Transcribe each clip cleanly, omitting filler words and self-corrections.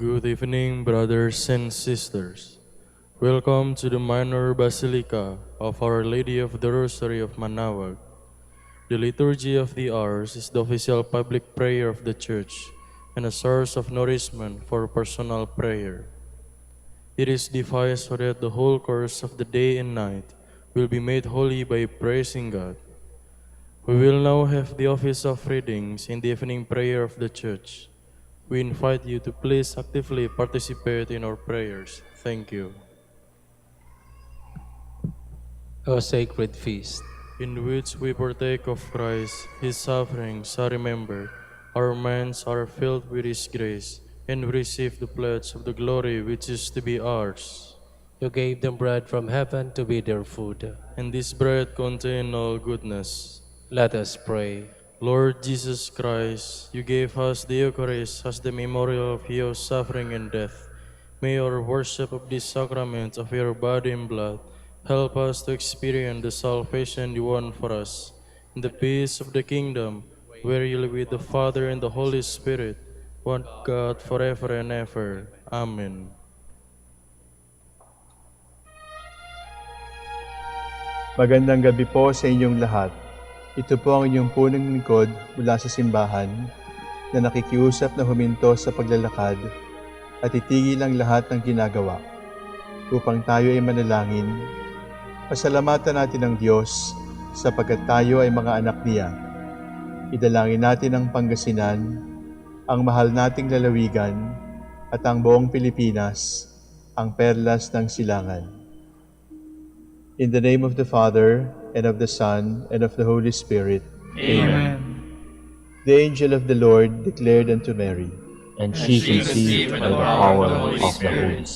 Good evening, brothers and sisters. Welcome to the minor basilica of Our Lady of the Rosary of Manaoag. The Liturgy of the Hours is the official public prayer of the Church and a source of nourishment for personal prayer. It is devised so that the whole course of the day and night will be made holy by praising God. We will now have the office of readings in the evening prayer of the Church. We invite you to please actively participate in our prayers. Thank you. O sacred feast, In which we partake of Christ, His sufferings are remembered, our minds are filled with His grace, and we receive the pledge of the glory which is to be ours. you gave them bread from heaven to be their food. And this bread contains all goodness. Let us pray. Lord Jesus Christ, you gave us the Eucharist as the memorial of your suffering and death. May our worship of this sacrament of your body and blood help us to experience the salvation you won for us, in the peace of the kingdom, where you live with the Father and the Holy Spirit, one God forever and ever. Amen. Magandang gabi po sa inyong lahat. Ito po ang inyong punong lingkod mula sa simbahan na nakikiusap na huminto sa paglalakad at itigil ang lahat ng ginagawa upang tayo ay manalangin. Pasalamatan natin ang Diyos sapagkat tayo ay mga anak niya. Idalangin natin ang Pangasinan, ang mahal nating lalawigan at ang buong Pilipinas, ang perlas ng silangan. In the name of the Father, and of the Son, and of the Holy Spirit. Amen. The angel of the Lord declared unto Mary, And she conceived by the power of the Holy Spirit.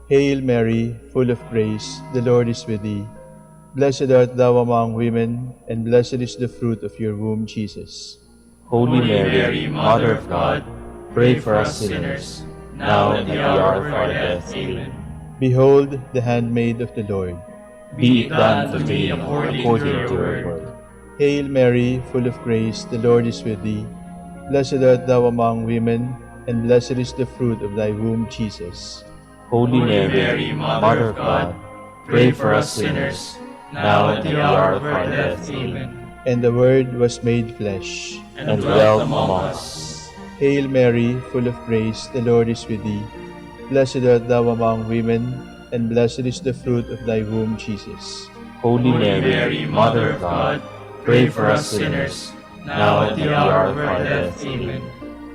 Hail Mary, full of grace, the Lord is with thee. Blessed art thou among women, and blessed is the fruit of your womb, Jesus. Holy Mary, Mother of God, pray for us sinners, now and at the hour of our death. Amen. Behold, the handmaid of the Lord. Be it done to me according to your word. Hail Mary, full of grace, the Lord is with thee. Blessed art thou among women, and blessed is the fruit of thy womb, Jesus. Holy Mary, Mother of God, pray for us sinners, now and at the hour of our death. Amen. And the Word was made flesh, And dwelt among us. Hail Mary, full of grace, the Lord is with thee. Blessed art thou among women, and blessed is the fruit of thy womb, Jesus. Holy Mary, Mother of God, pray for us sinners, now and at the hour of our death. Amen.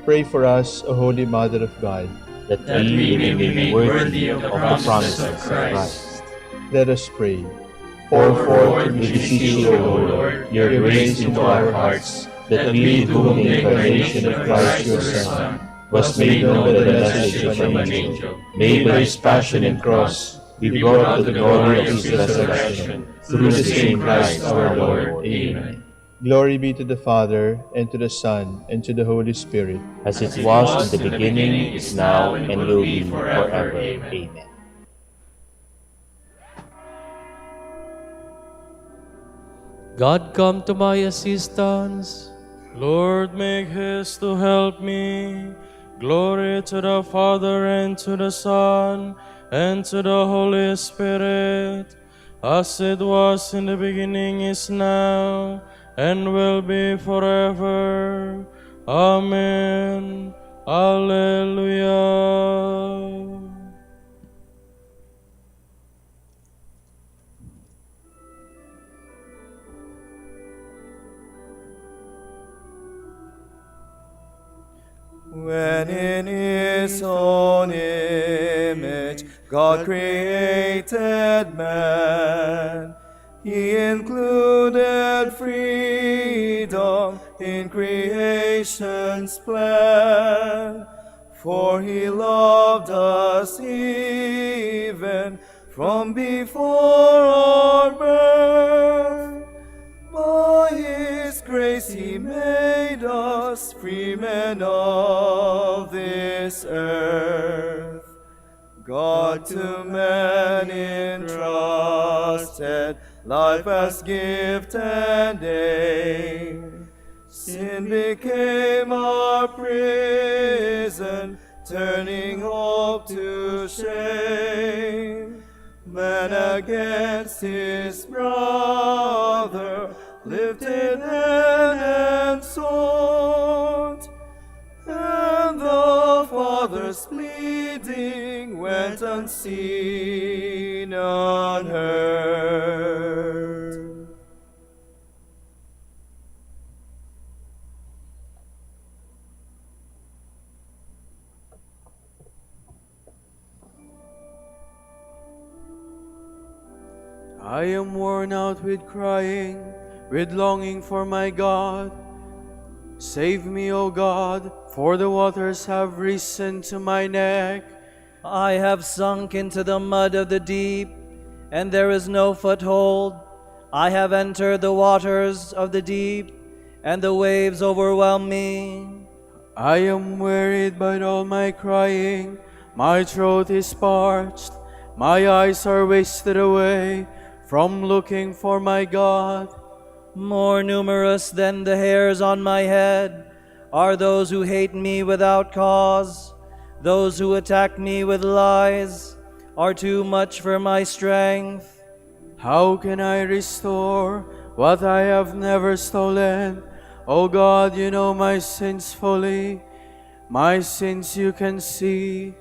Pray for us, O Holy Mother of God. That we may be made worthy of the promises of Christ. Let us pray. Pour forth, we beseech you, O Lord, your grace into our hearts, that we, to whom the incarnation of Christ your Son was made known by the message of an angel, may by his passion and cross be brought to the glory of his resurrection, through the same Christ our Lord. Amen. Glory be to the Father, and to the Son, and to the Holy Spirit. As it was in the beginning, is now, and will be forever. Amen. God, come to my assistance. Lord, make haste to help me. Glory to the Father, and to the Son, and to the Holy Spirit, as it was in the beginning, is now, and will be forever. Amen. Alleluia. When in His own image God created man, He included freedom in creation's plan. For He loved us even from before our birth. By His grace He made us free men of this earth. God to man entrusted life as gift and aim. Sin became our prison, turning hope to shame. Man against his brother lifted hand and sword, and the Father's pleading went unseen, unheard. I am worn out with crying, with longing for my God. Save me, O God, for the waters have risen to my neck. I have sunk into the mud of the deep, and there is no foothold. I have entered the waters of the deep, and the waves overwhelm me. I am wearied by all my crying, my throat is parched, my eyes are wasted away from looking for my God. More numerous than the hairs on my head are those who hate me without cause. Those who attack me with lies are too much for my strength. How can I restore what I have never stolen? O God, you know my sins fully. My sins you can see.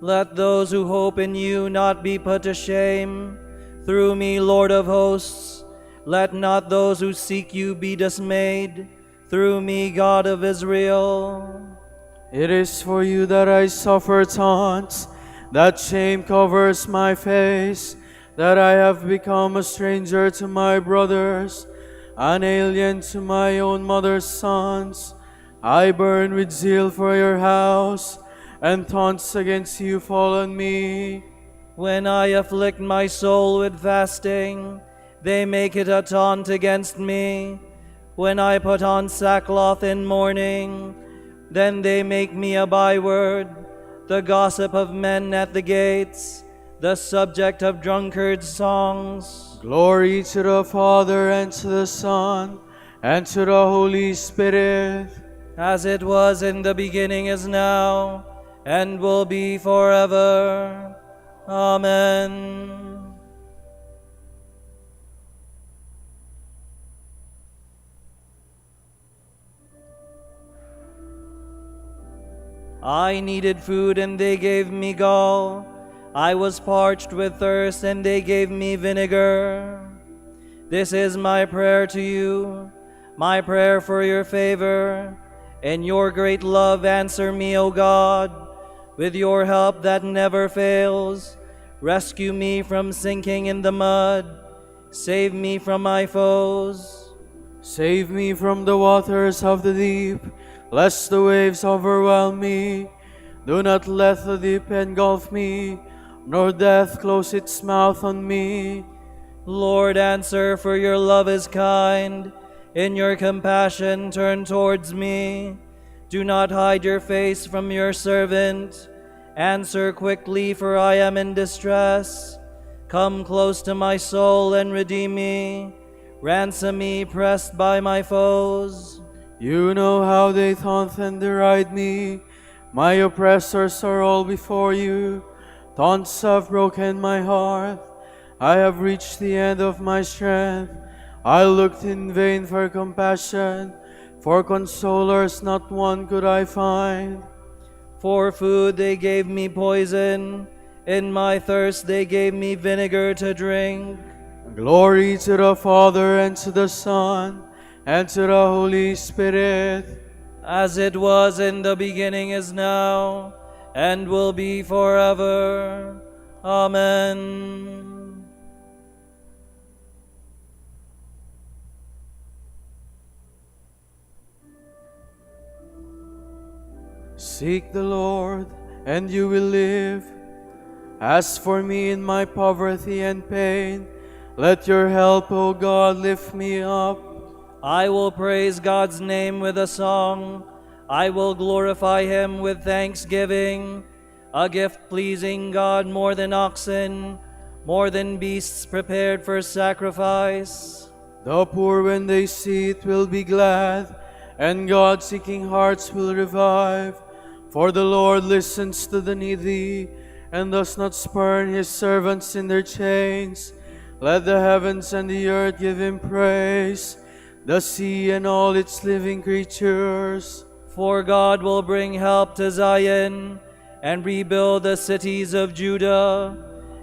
Let those who hope in you not be put to shame. Through me, Lord of hosts, let not those who seek you be dismayed. Through me, God of Israel. It is for you that I suffer taunts, that shame covers my face, that I have become a stranger to my brothers, an alien to my own mother's sons. I burn with zeal for your house, and taunts against you fall on me. When I afflict my soul with fasting, they make it a taunt against me. When I put on sackcloth in mourning, then they make me a byword, the gossip of men at the gates, the subject of drunkards' songs. Glory to the Father, and to the Son, and to the Holy Spirit. As it was in the beginning, is now, and will be forever. Amen. I needed food, and they gave me gall. I was parched with thirst, and they gave me vinegar. This is my prayer to you, my prayer for your favor. In your great love, answer me, O God. With your help that never fails, rescue me from sinking in the mud. Save me from my foes. Save me from the waters of the deep, lest the waves overwhelm me. Do not let the deep engulf me, nor death close its mouth on me. Lord, answer, for your love is kind. In your compassion turn towards me. Do not hide your face from your servant. Answer quickly, for I am in distress. Come close to my soul and redeem me. Ransom me, pressed by my foes. You know how they taunt and deride me. My oppressors are all before you. Taunts have broken my heart. I have reached the end of my strength. I looked in vain for compassion. For consolers not one could I find. For food they gave me poison. In my thirst they gave me vinegar to drink. Glory to the Father, and to the Son, and to the Holy Spirit. As it was in the beginning, is now, and will be forever. Amen. Seek the Lord, and you will live. As for me in my poverty and pain, let your help, O God, lift me up. I will praise God's name with a song. I will glorify him with thanksgiving. A gift pleasing God more than oxen, more than beasts prepared for sacrifice. The poor, when they see it, will be glad, and God-seeking hearts will revive. For the Lord listens to the needy and does not spurn his servants in their chains. Let the heavens and the earth give him praise, the sea and all its living creatures. For God will bring help to Zion and rebuild the cities of Judah,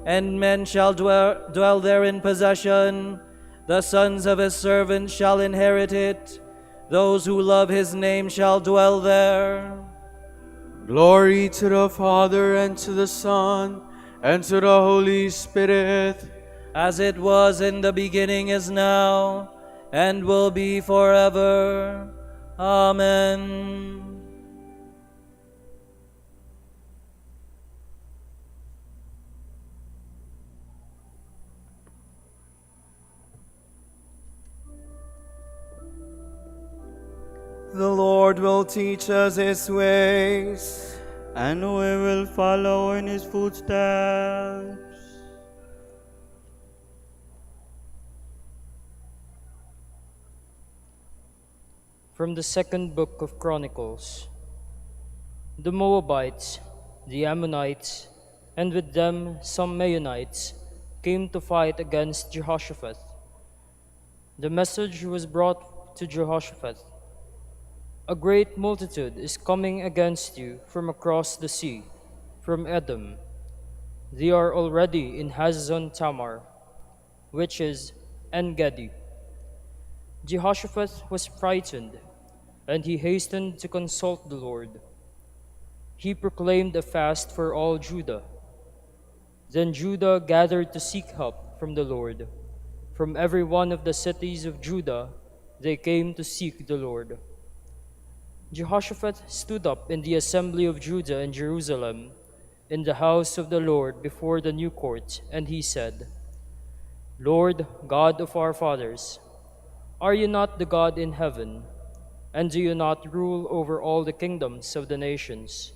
and men shall dwell there in possession. The sons of his servants shall inherit it. Those who love his name shall dwell there. Glory to the Father, and to the Son, and to the Holy Spirit, As it was in the beginning, is now, and will be forever. Amen. the Lord will teach us his ways, and we will follow in his footsteps. From the second book of Chronicles. The Moabites, the Ammonites, and with them some Maonites came to fight against Jehoshaphat. The message was brought to Jehoshaphat: "A great multitude is coming against you from across the sea, from Edom. They are already in Hazazon Tamar, which is En-gedi." Jehoshaphat was frightened, and he hastened to consult the Lord. He proclaimed a fast for all Judah. Then Judah gathered to seek help from the Lord. From every one of the cities of Judah they came to seek the Lord. Jehoshaphat stood up in the assembly of Judah and Jerusalem, in the house of the Lord before the new court, and he said, "Lord, God of our fathers, are you not the God in heaven, and do you not rule over all the kingdoms of the nations?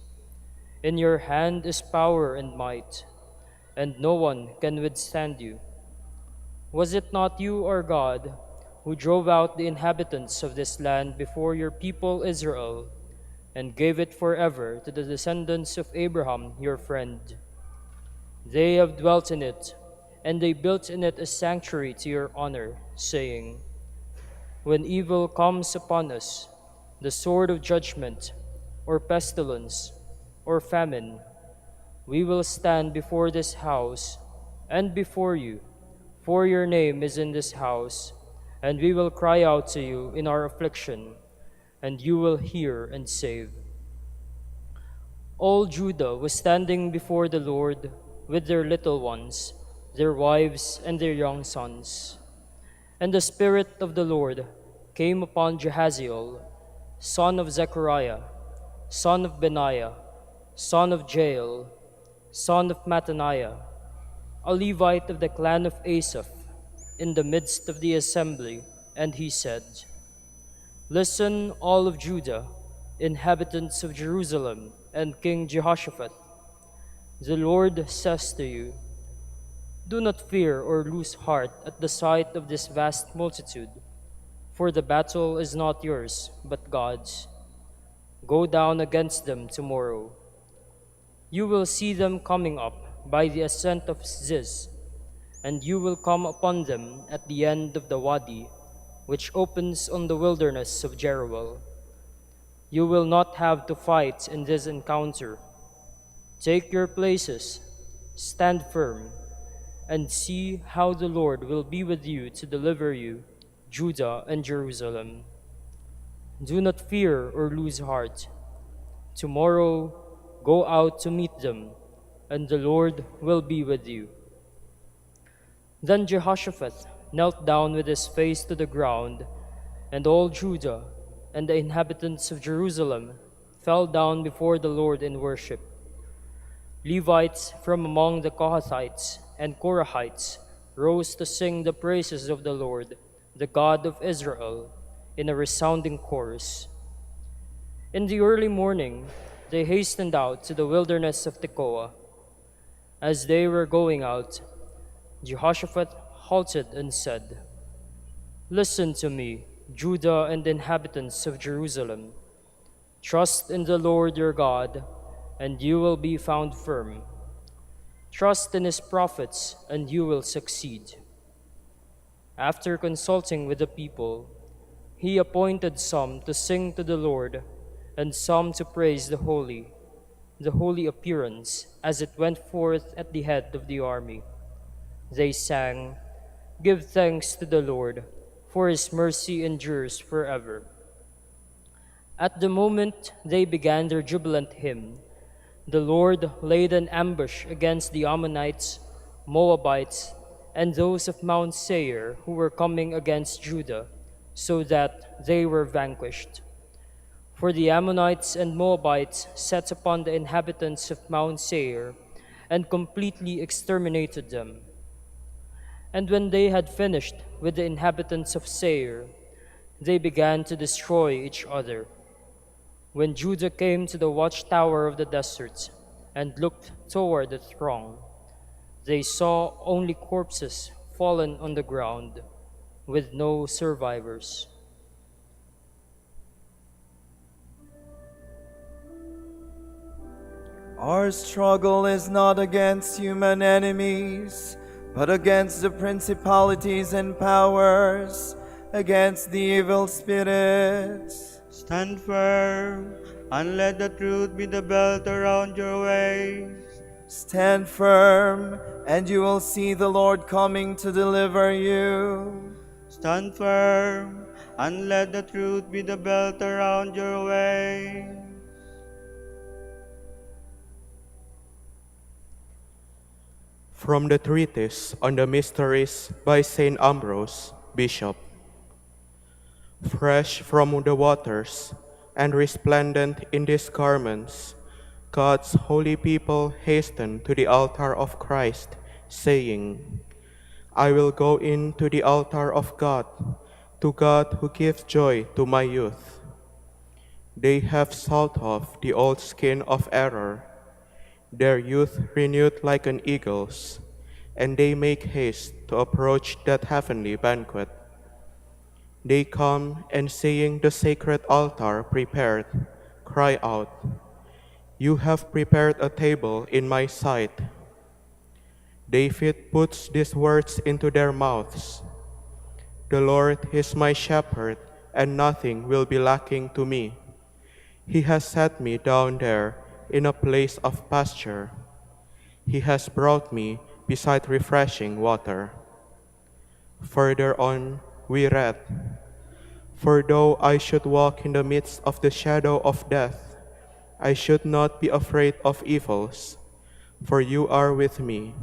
In your hand is power and might, and no one can withstand you. Was it not you, our God, who drove out the inhabitants of this land before your people Israel, and gave it forever to the descendants of Abraham, your friend? They have dwelt in it, and they built in it a sanctuary to your honor, saying, 'When evil comes upon us, the sword of judgment, or pestilence, or famine, we will stand before this house and before you, for your name is in this house, and we will cry out to you in our affliction, and you will hear and save.'" All Judah was standing before the Lord with their little ones, their wives, and their young sons. And the Spirit of the Lord came upon Jehaziel, son of Zechariah, son of Benaiah, son of Jael, son of Mattaniah, a Levite of the clan of Asaph, in the midst of the assembly, and he said, "Listen, all of Judah, inhabitants of Jerusalem, and King Jehoshaphat. The Lord says to you, do not fear or lose heart at the sight of this vast multitude, for the battle is not yours, but God's. Go down against them tomorrow. You will see them coming up by the ascent of Ziz, and you will come upon them at the end of the wadi, which opens on the wilderness of Jeruel. You will not have to fight in this encounter. Take your places, stand firm, and see how the Lord will be with you to deliver you, Judah and Jerusalem. Do not fear or lose heart. Tomorrow, go out to meet them, and the Lord will be with you." Then Jehoshaphat knelt down with his face to the ground, and all Judah and the inhabitants of Jerusalem fell down before the Lord in worship. Levites from among the Kohathites and Korahites rose to sing the praises of the Lord, the God of Israel, in a resounding chorus. In the early morning, they hastened out to the wilderness of Tekoa. As they were going out, Jehoshaphat halted and said, "Listen to me, Judah and the inhabitants of Jerusalem. Trust in the Lord your God, and you will be found firm. Trust in his prophets, and you will succeed. After consulting with the people, he appointed some to sing to the Lord, and some to praise the holy appearance, as it went forth at the head of the army. They sang, "Give thanks to the Lord, for his mercy endures forever." At the moment they began their jubilant hymn, the Lord laid an ambush against the Ammonites, Moabites, and those of Mount Seir who were coming against Judah, so that they were vanquished. For the Ammonites and Moabites set upon the inhabitants of Mount Seir and completely exterminated them. And when they had finished with the inhabitants of Seir, they began to destroy each other. When Judah came to the watchtower of the desert and looked toward the throng, they saw only corpses fallen on the ground, with no survivors. Our struggle is not against human enemies, but against the principalities and powers, against the evil spirits. Stand firm, and let the truth be the belt around your waist. Stand firm, and you will see the Lord coming to deliver you. Stand firm, and let the truth be the belt around your waist. From the Treatise on the Mysteries by St. Ambrose, Bishop. Fresh from the waters and resplendent in these garments, God's holy people hasten to the altar of Christ, saying, "I will go in to the altar of God, to God who gives joy to my youth." They have sawed off the old skin of error, their youth renewed like an eagle's, and they make haste to approach that heavenly banquet. They come and seeing the sacred altar prepared, cry out, "You have prepared a table in my sight." David puts these words into their mouths, "The Lord is my shepherd, and nothing will be lacking to me. He has set me down there in a place of pasture. He has brought me beside refreshing water." Further on, we read, "For though I should walk in the midst of the shadow of death, I should not be afraid of evils, for you are with me.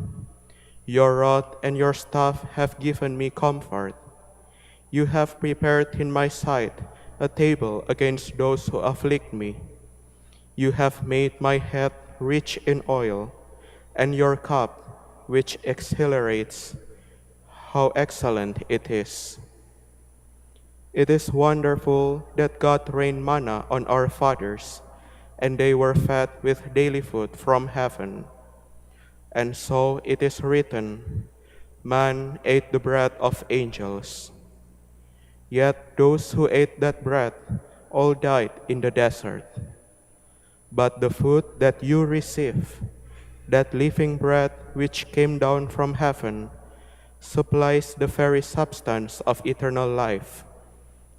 Your rod and your staff have given me comfort. You have prepared in my sight a table against those who afflict me. You have made my head rich in oil, and your cup, which exhilarates, how excellent it is." It is wonderful that God rained manna on our fathers, and they were fed with daily food from heaven. And so it is written, "Man ate the bread of angels." Yet those who ate that bread all died in the desert. But the food that you receive, that living bread which came down from heaven, supplies the very substance of eternal life,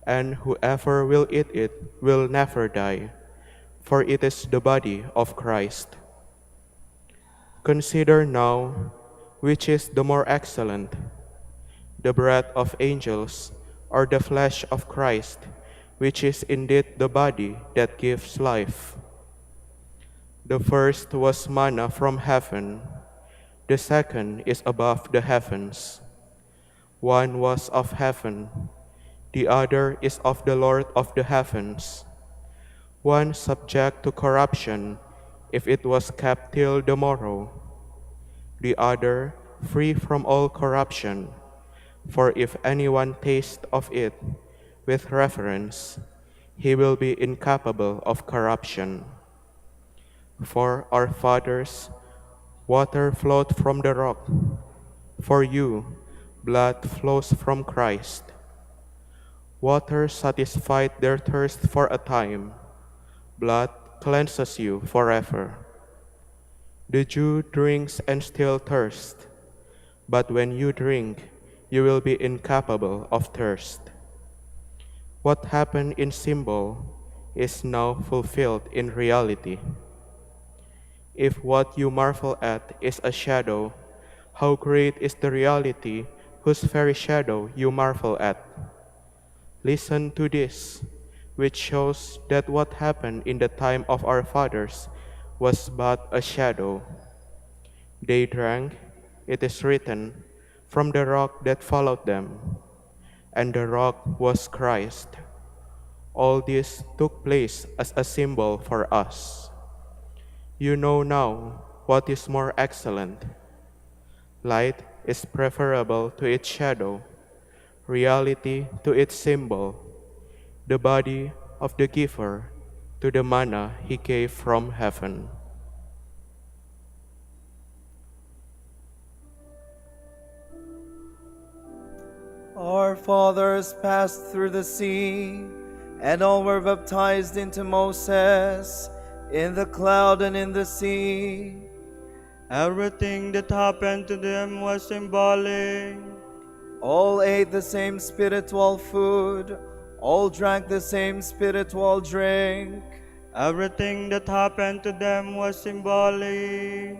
and whoever will eat it will never die, for it is the body of Christ. Consider now which is the more excellent, the bread of angels or the flesh of Christ, which is indeed the body that gives life. The first was manna from heaven, the second is above the heavens. One was of heaven, the other is of the Lord of the heavens. One subject to corruption, if it was kept till the morrow. The other free from all corruption, for if anyone taste of it with reverence, he will be incapable of corruption. For our fathers, water flowed from the rock. For you, blood flows from Christ. Water satisfied their thirst for a time, blood cleanses you forever. The Jew drinks and still thirsts, but when you drink, you will be incapable of thirst. What happened in symbol is now fulfilled in reality. If what you marvel at is a shadow, how great is the reality whose very shadow you marvel at? Listen to this, which shows that what happened in the time of our fathers was but a shadow. They drank, it is written, from the rock that followed them, and the rock was Christ. All this took place as a symbol for us. You know now what is more excellent. Light is preferable to its shadow, reality to its symbol, the body of the giver to the manna he gave from heaven. Our fathers passed through the sea, and all were baptized into Moses in the cloud and in the sea. Everything that happened to them was symbolic. All ate the same spiritual food, all drank the same spiritual drink. Everything that happened to them was symbolic.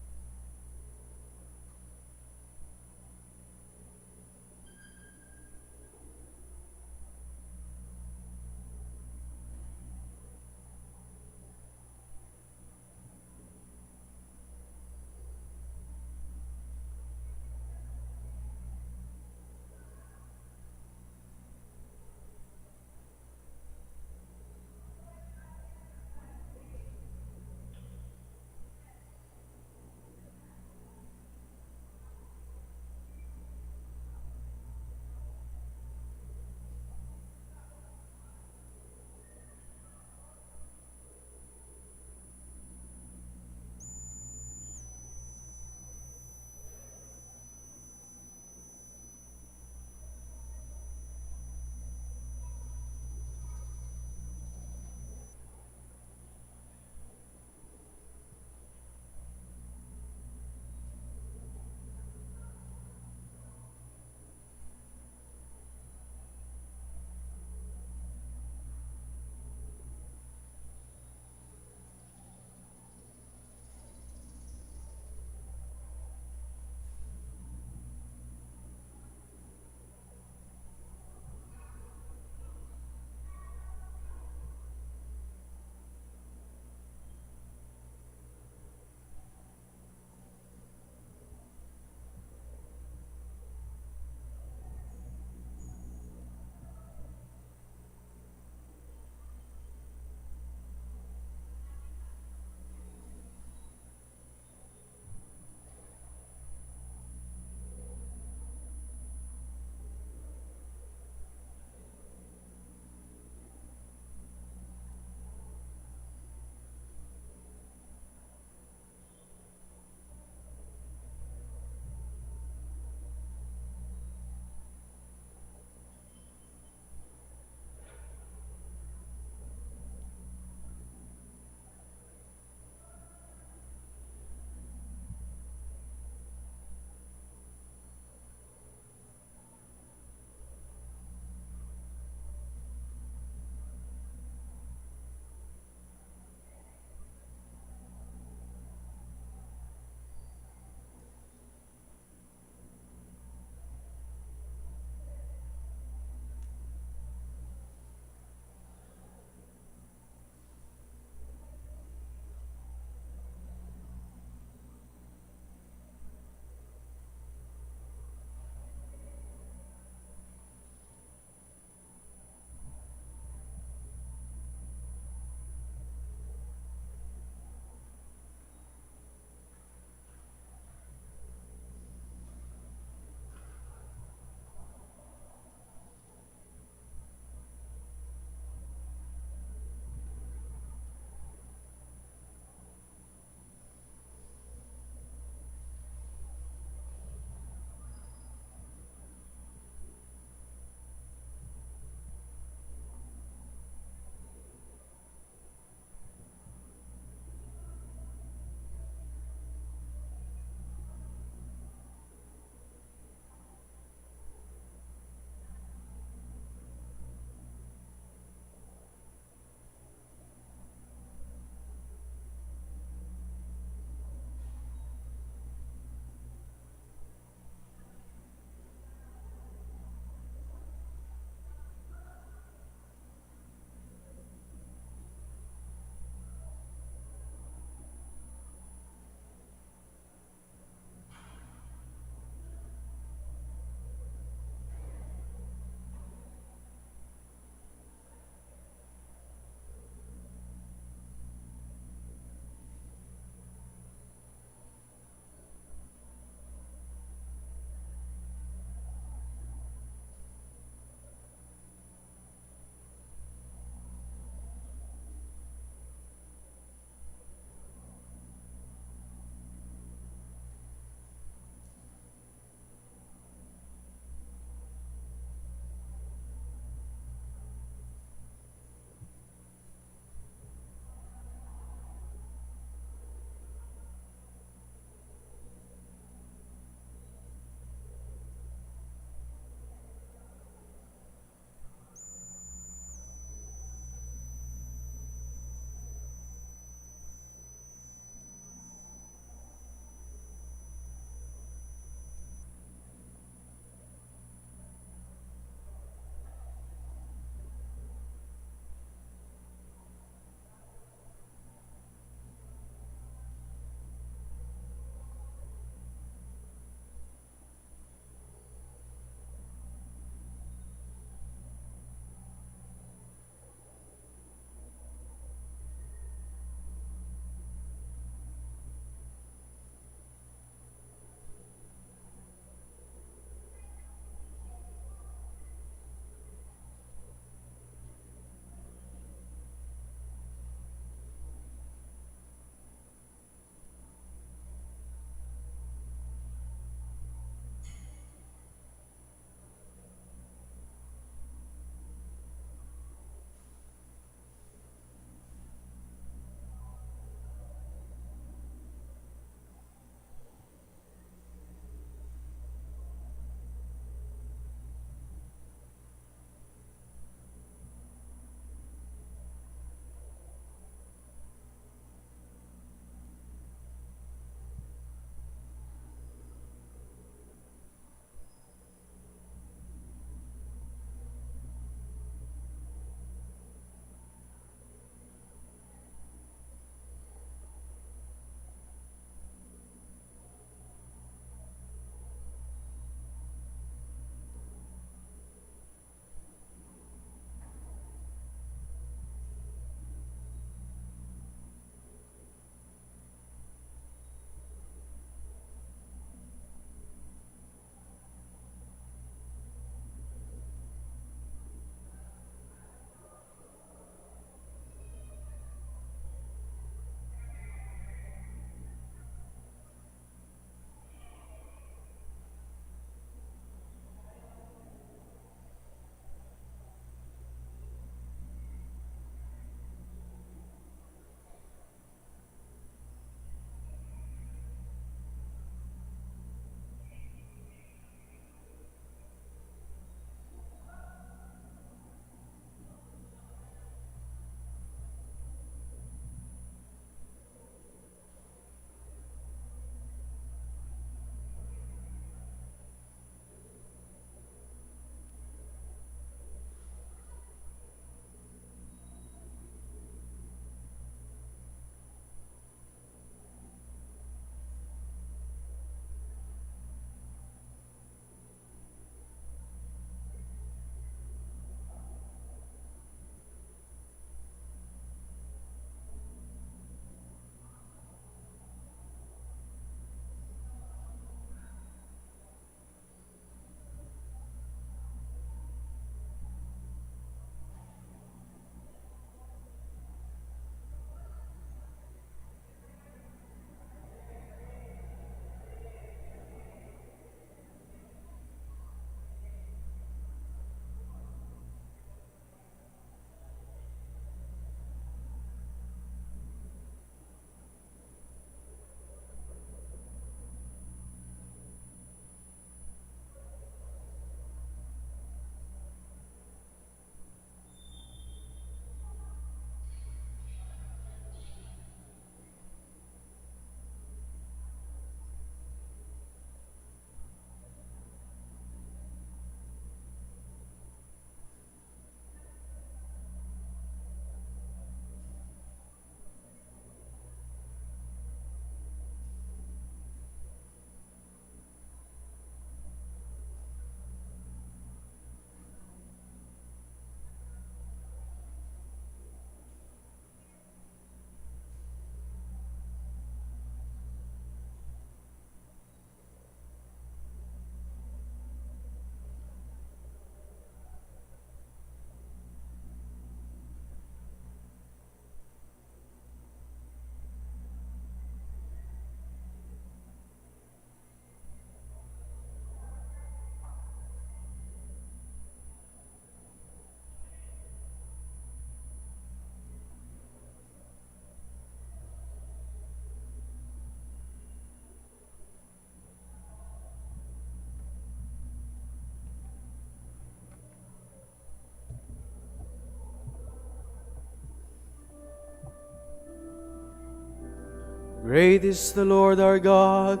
Great is the Lord our God,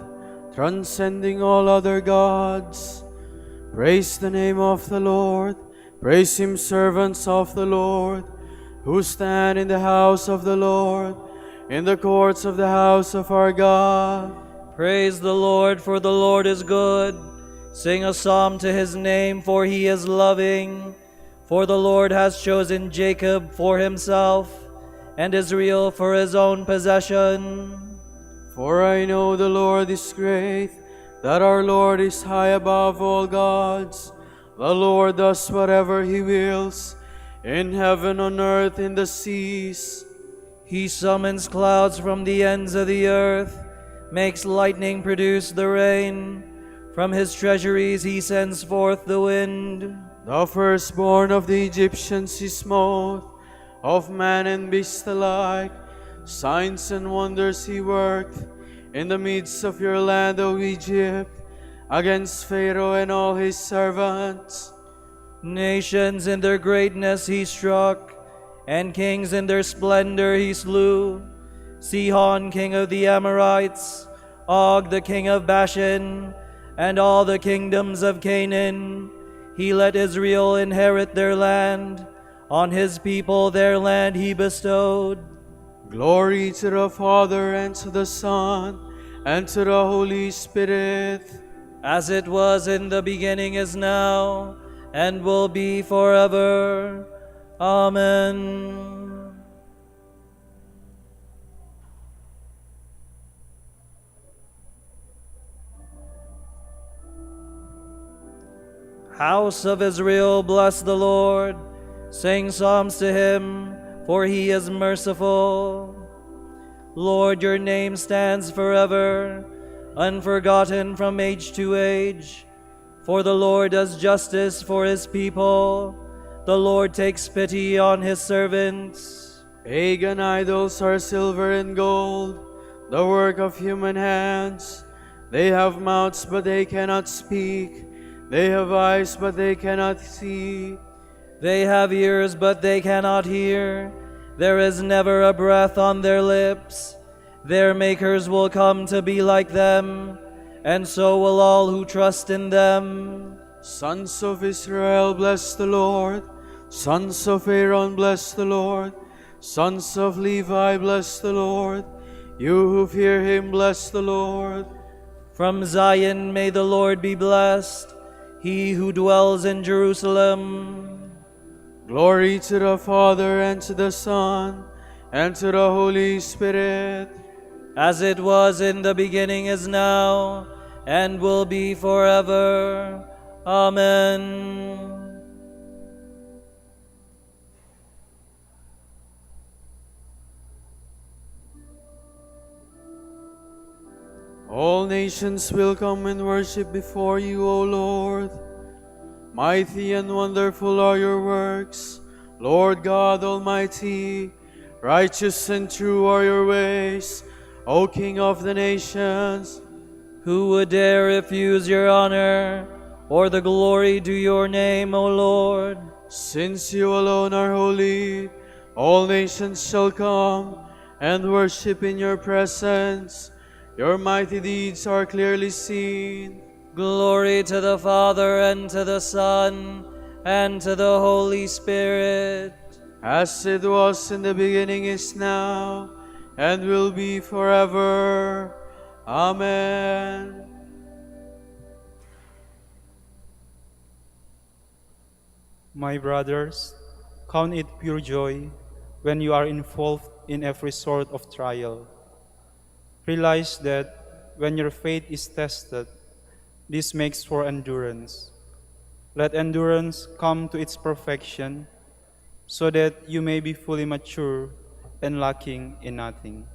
transcending all other gods. Praise the name of the Lord. Praise him, servants of the Lord, who stand in the house of the Lord, in the courts of the house of our God. Praise the Lord, for the Lord is good. Sing a psalm to his name, for he is loving. For the Lord has chosen Jacob for himself, and Israel for his own possession. For I know the Lord is great, that our Lord is high above all gods. The Lord does whatever he wills, in heaven, on earth, in the seas. He summons clouds from the ends of the earth, makes lightning produce the rain. From his treasuries he sends forth the wind. The firstborn of the Egyptians he smote, of man and beast alike. Signs and wonders he worked in the midst of your land, O Egypt, against Pharaoh and all his servants. Nations in their greatness he struck, and kings in their splendor he slew. Sihon, king of the Amorites, Og, the king of Bashan, and all the kingdoms of Canaan. He let Israel inherit their land. On his people their land he bestowed. Glory to the Father, and to the Son, and to the Holy Spirit. As it was in the beginning, is now, and will be forever. Amen. House of Israel, bless the Lord. Sing psalms to him, for he is merciful. Lord, your name stands forever, unforgotten from age to age. For the Lord does justice for his people. The Lord takes pity on his servants. Pagan idols are silver and gold, the work of human hands. They have mouths, but they cannot speak. They have eyes, but they cannot see. They have ears, but they cannot hear. There is never a breath on their lips. Their makers will come to be like them, and so will all who trust in them. Sons of Israel, bless the Lord. Sons of Aaron, bless the Lord. Sons of Levi, bless the Lord. You who fear him, bless the Lord. From Zion may the Lord be blessed, he who dwells in Jerusalem. Glory to the Father, and to the Son, and to the Holy Spirit. As it was in the beginning, is now, and will be forever. Amen. All nations will come and worship before you, O Lord. Mighty and wonderful are your works, Lord God Almighty. Righteous and true are your ways, O King of the nations. Who would dare refuse your honor, or the glory due your name, O Lord? Since you alone are holy, all nations shall come and worship in your presence. Your mighty deeds are clearly seen. Glory to the Father, and to the Son, and to the Holy Spirit. As it was in the beginning, is now, and will be forever. Amen. My brothers, count it pure joy when you are involved in every sort of trial. Realize that when your faith is tested, this makes for endurance. Let endurance come to its perfection, so that you may be fully mature and lacking in nothing.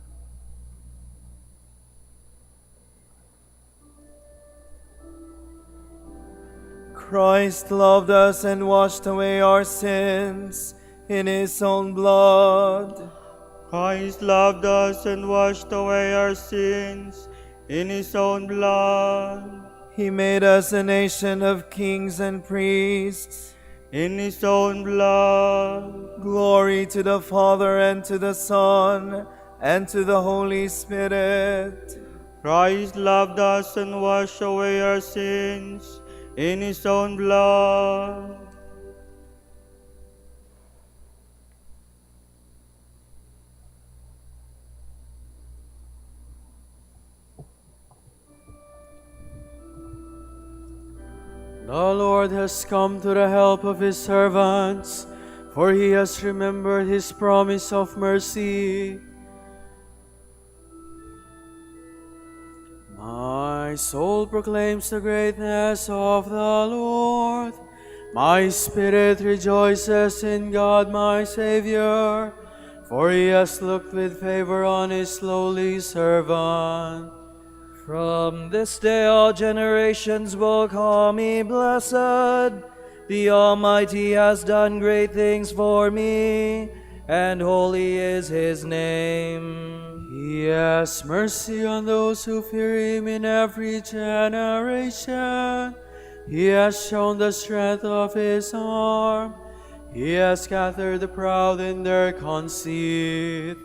Christ loved us and washed away our sins in his own blood. Christ loved us and washed away our sins in his own blood. He made us a nation of kings and priests in his own blood. Glory to the Father, and to the Son, and to the Holy Spirit. Christ loved us and washed away our sins in his own blood. The Lord has come to the help of his servants, for he has remembered his promise of mercy. My soul proclaims the greatness of the Lord. My spirit rejoices in God my Savior, for he has looked with favor on his lowly servant. From this day all generations will call me blessed. The Almighty has done great things for me, and holy is his name. He has mercy on those who fear him in every generation. He has shown the strength of his arm. He has scattered the proud in their conceit.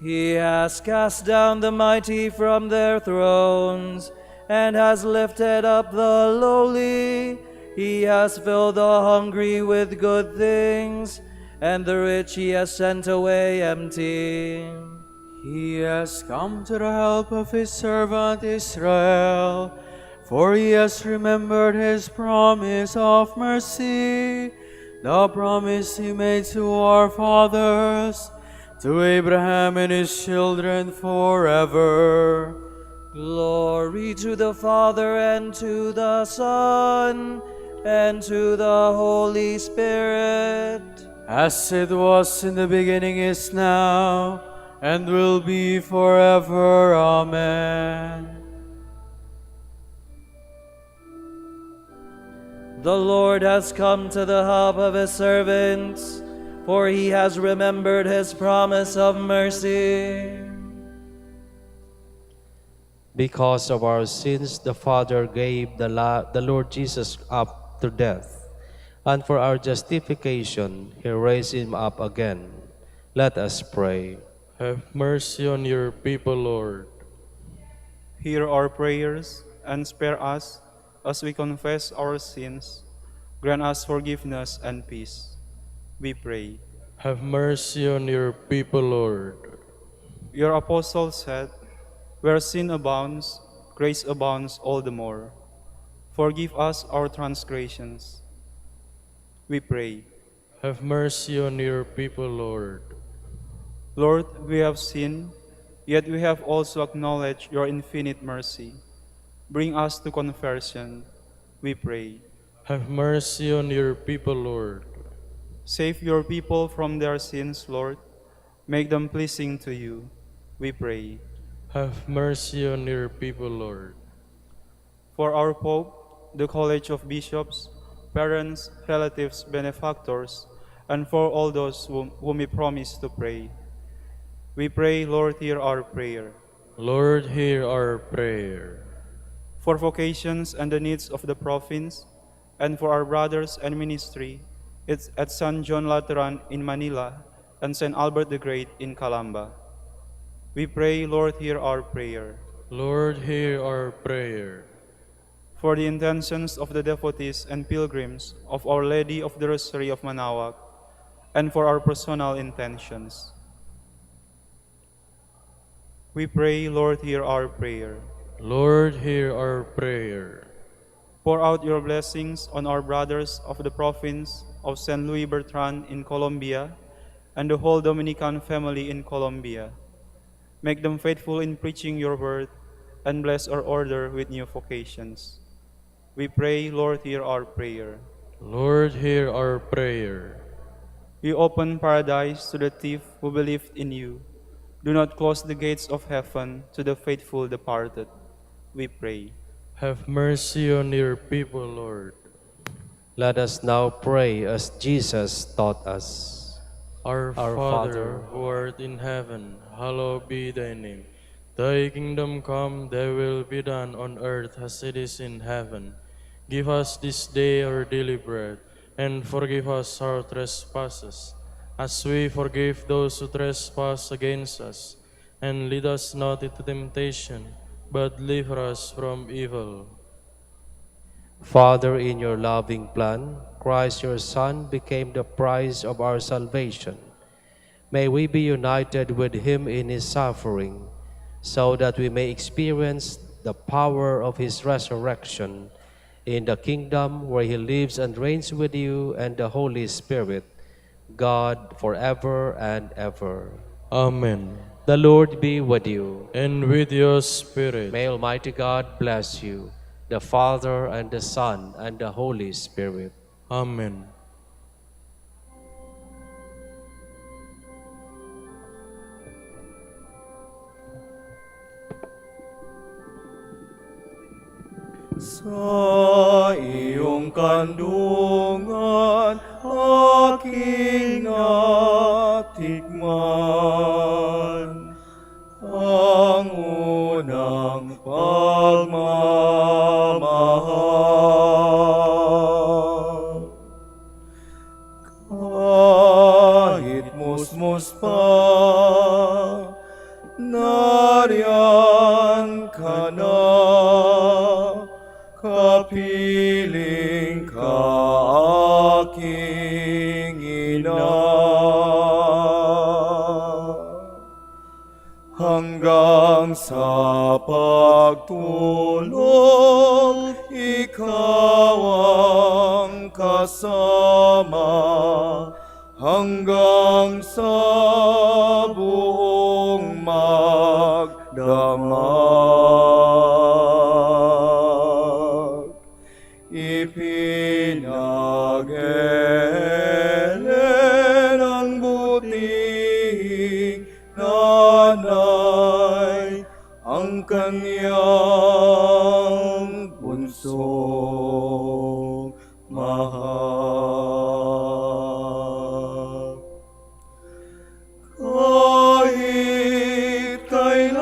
He has cast down the mighty from their thrones, and has lifted up the lowly. He has filled the hungry with good things, and the rich he has sent away empty. He has come to the help of his servant Israel, for he has remembered his promise of mercy, the promise he made to our fathers, to Abraham and his children forever. Glory to the Father, and to the Son, and to the Holy Spirit. As it was in the beginning, is now, and will be forever. Amen. The Lord has come to the help of his servants, for he has remembered his promise of mercy. Because of our sins, the Father gave the Lord Jesus up to death, and for our justification, he raised him up again. Let us pray. Have mercy on your people, Lord. Hear our prayers and spare us as we confess our sins. Grant us forgiveness and peace. We pray. Have mercy on your people, Lord. Your apostle said, "Where sin abounds, grace abounds all the more." Forgive us our transgressions. We pray. Have mercy on your people, Lord. Lord, we have sinned, yet we have also acknowledged your infinite mercy. Bring us to conversion, we pray. Have mercy on your people, Lord. Save your people from their sins, Lord. Make them pleasing to you, we pray. Have mercy on your people, Lord. For our Pope, the College of Bishops, parents, relatives, benefactors, and for all those whom we promise to pray, we pray, Lord, hear our prayer. Lord, hear our prayer. For vocations and the needs of the province, and for our brothers and ministry, it's at San John Lateran in Manila and St. Albert the Great in Calamba. We pray, Lord, hear our prayer. Lord, hear our prayer. For the intentions of the devotees and pilgrims of Our Lady of the Rosary of Manaoag, and for our personal intentions, we pray, Lord, hear our prayer. Lord, hear our prayer. Pour out your blessings on our brothers of the province of St. Louis Bertrand in Colombia and the whole Dominican family in Colombia. Make them faithful in preaching your word and bless our order with new vocations. We pray, Lord, hear our prayer. Lord, hear our prayer. You open paradise to the thief who believed in you. Do not close the gates of heaven to the faithful departed. We pray. Have mercy on your people, Lord. Let us now pray as Jesus taught us. Our Father, who art in heaven, hallowed be thy name. Thy kingdom come, thy will be done on earth as it is in heaven. Give us this day our daily bread, and forgive us our trespasses, as we forgive those who trespass against us. And lead us not into temptation, but deliver us from evil. Father, in your loving plan, Christ your Son became the price of our salvation. May we be united with him in his suffering, so that we may experience the power of his resurrection in the kingdom where he lives and reigns with you and the Holy Spirit, God forever and ever. Amen. The Lord be with you. And with your spirit. May Almighty God bless you, the Father and the Son and the Holy Spirit. Amen. Sa iyong kandungan, aking natikman ang unang pagmamahal. Kahit musmus pa, nariyan ka na, kapiling ka aking ina. Hanggang sa pagtulog, ikaw ang kasama. Hanggang sa buong magdamag. Ipinag-elen ang butihing nanay, ang kanyang bunsong mahal. Kahit kailan,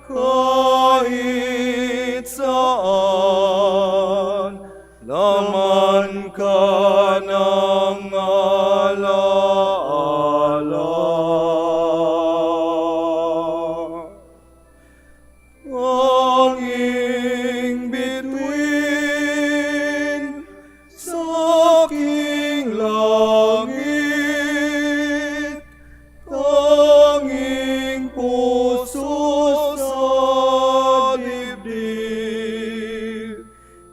kahit saan, laman ka ng alaala. Tanging bituin sa aking langit, tanging puso sa dibdib,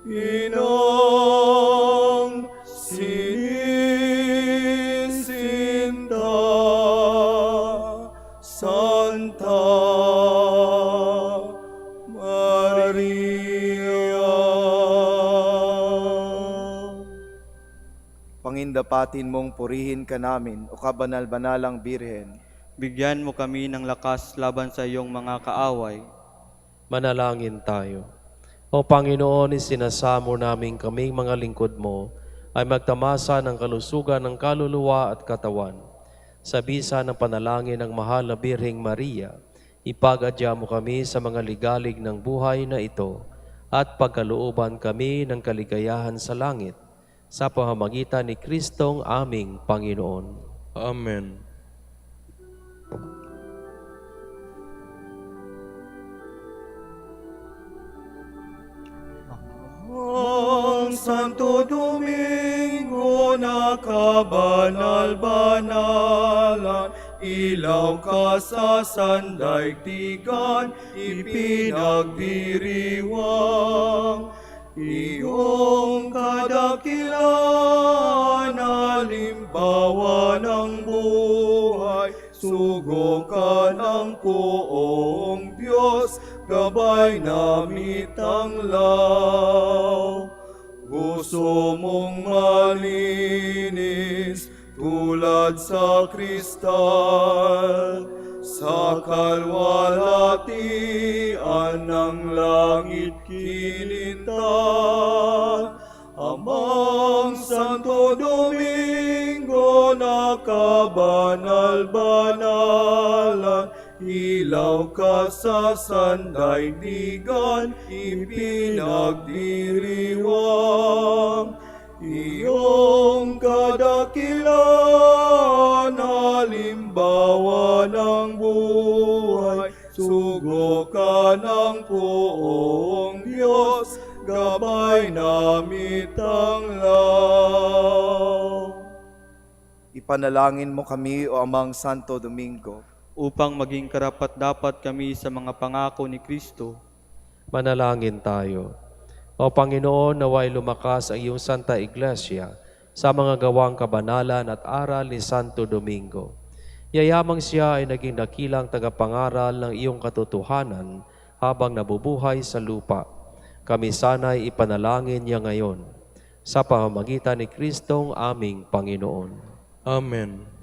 inang sinisinta, Santa Maria. Pangindapatin mong purihin ka namin, o kabanal-banalang Birhen. Bigyan mo kami ng lakas laban sa iyong mga kaaway. Manalangin tayo. O Panginoon, isinasamo namin kaming mga lingkod mo ay magtamasa ng kalusugan ng kaluluwa at katawan. Sa bisa ng panalangin ng mahal na Birheng Maria, ipag-adya mo kami sa mga ligalig ng buhay na ito at pagkalooban kami ng kaligayahan sa langit sa pamamagitan ni Kristong aming Panginoon. Amen. Ang Santo Domingo na kabanal-banalan, ilaw ka sa sandaigdigan, ipinagdiriwang. Iyong kadakilaan, halimbawa ng buhay, sugukan ang poong Diyos, gabay na mitanglaw. Gusto mong malinis tulad sa kristal, sa kalwalhatian ng langit kinita. Amang Santo Domingo na kabanal-banalan, ilaw ka sa sandaigdigan, ipinagdiriwang. Iyong kadakilaan, halimbawa ng buhay, sugo ka ng poong Diyos, gabay na mitanglaw. Ipanalangin mo kami, O Amang Santo Domingo, Upang maging karapat-dapat kami sa mga pangako ni Kristo. Manalangin tayo. O Panginoon, naway lumakas ang iyong Santa Iglesia sa mga gawang kabanalan at aral ni Santo Domingo. Yayamang siya ay naging dakilang tagapangaral ng iyong katotohanan habang nabubuhay sa lupa. Kami sana'y ipanalangin niya ngayon sa pamamagitan ni Kristong aming Panginoon. Amen.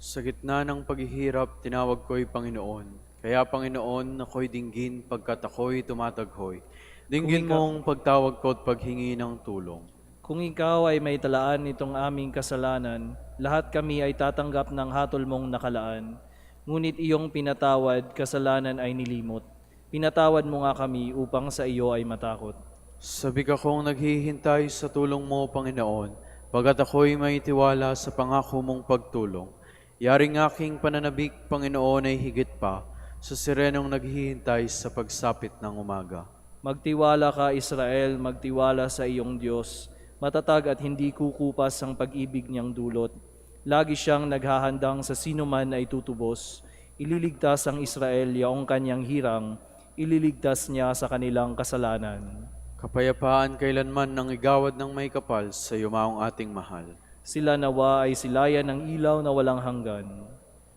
Sa gitna ng paghihirap, tinawag ko'y Panginoon. Kaya Panginoon, ako'y dinggin pagkat ako'y tumataghoy. Dinggin mong pagtawag ko at paghingi ng tulong. Kung ikaw ay may talaan nitong aming kasalanan, lahat kami ay tatanggap ng hatol mong nakalaan. Ngunit iyong pinatawad, kasalanan ay nilimot. Pinatawad mo nga kami upang sa iyo ay matakot. Sabik akong naghihintay sa tulong mo, Panginoon, pagkat ako'y may tiwala sa pangako mong pagtulong. Yaring aking pananabik, Panginoon, ay higit pa sa sirenong naghihintay sa pagsapit ng umaga. Magtiwala ka, Israel, magtiwala sa iyong Diyos. Matatag at hindi kukupas ang pag-ibig niyang dulot. Lagi siyang naghahandang sa sinuman ay tutubos. Ililigtas ang Israel yaong kanyang hirang. Ililigtas niya sa kanilang kasalanan. Kapayapaan kailanman ng igawad ng may kapal sa yumaong ating mahal. Sila nawa ay silayan ng ilaw na walang hanggan.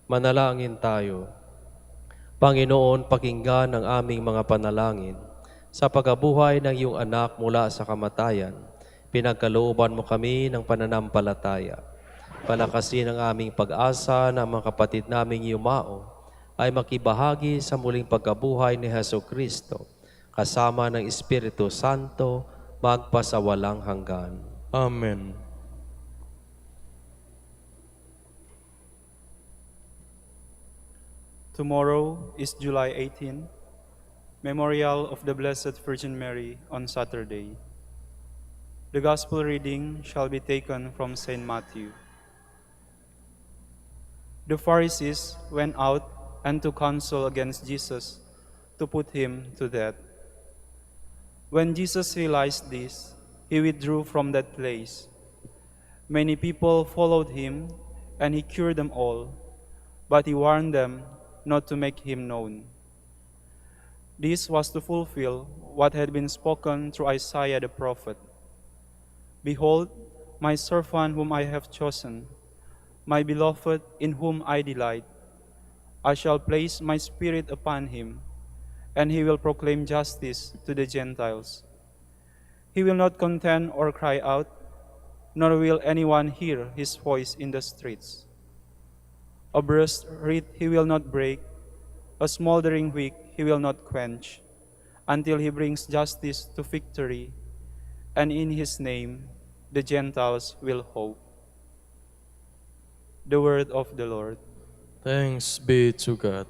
Manalangin tayo. Panginoon, pakinggan ang aming mga panalangin. Sa pagkabuhay ng iyong anak mula sa kamatayan, pinagkalooban mo kami ng pananampalataya. Palakasin ang aming pag-asa na mga kapatid naming yumao ay makibahagi sa muling pagkabuhay ni Heso Kristo, kasama ng Espiritu Santo, magpasawalang hanggan. Amen. Tomorrow is July 18, Memorial of the Blessed Virgin Mary on Saturday. The Gospel reading shall be taken from St. Matthew. The Pharisees went out and took counsel against Jesus to put him to death. When Jesus realized this, he withdrew from that place. Many people followed him, and he cured them all, but he warned them not to make him known. This was to fulfill what had been spoken through Isaiah the prophet. Behold, my servant whom I have chosen, my beloved in whom I delight. I shall place my spirit upon him, and he will proclaim justice to the Gentiles. He will not contend or cry out, nor will anyone hear his voice in the streets. A bruised reed he will not break, a smoldering wick he will not quench, until he brings justice to victory, and in his name the Gentiles will hope. The word of the Lord. Thanks be to God.